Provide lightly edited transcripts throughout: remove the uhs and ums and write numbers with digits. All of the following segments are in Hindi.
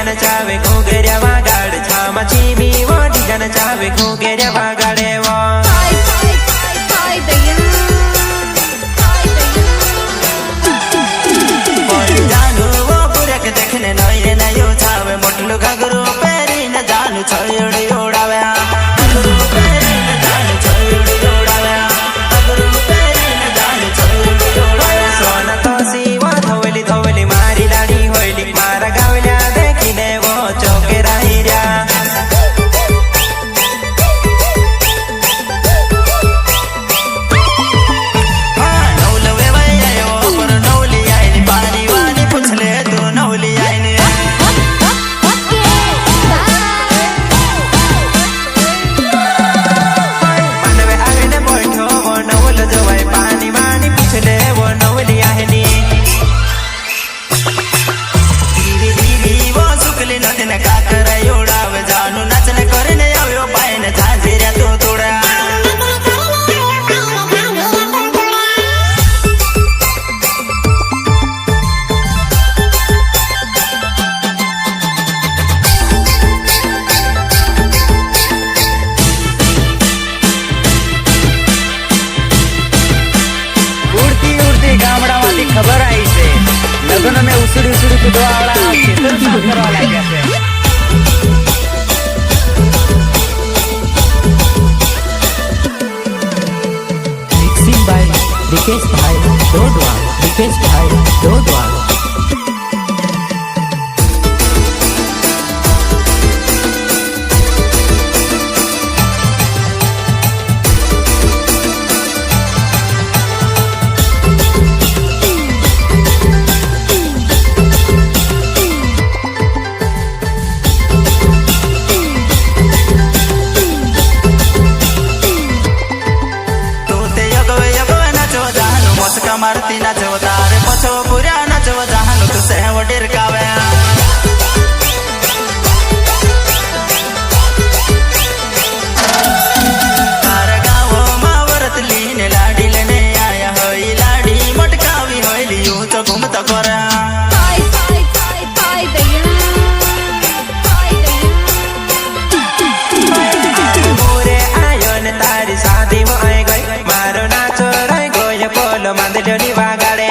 जन चावे घोगेरिया वागाड़ छामा चीमी वाटी जन चावे घोगेरिया वागाड़े वो जानू वो बुरक देखने नये नयो छावे मोटलो घगरो पेरी न जानू छोड़ी ओड़ावे घगरो पेरी न जानू छोड़ी ओड़ावे घगरो पेरी न जानू छोड़ी ओड़ावे सोना तो सीवा धोवली धोवली मारी लाड़ी होइली मारा गावल्या देखिने वो चौके रही रा खबर आई से लगन में उसड़ी उसड़ी कूदवा वाला खेतर साफ करवा लाग्या छे मिक्सिंग बाय रिकेश भाई डोडवाल रिकेश भाई डोडवाल मारती नाचो तारे पछो पुरा नाचो जहानु तू से वडीर कावे तारा गावो मावरत लीने लाडी लेने आया होई लाडी मटकावी होइली यूं तो घूमता करा मोरे आयो ने तारी शादी में आई गई मारो नाचो रही गोय बोलो मंदिर वागाड़े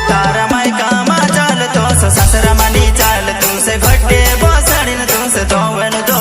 तारा माई कामा चाल तो ससरा मनी चाल तू से घटे बोसड़ी तू से धोवन दो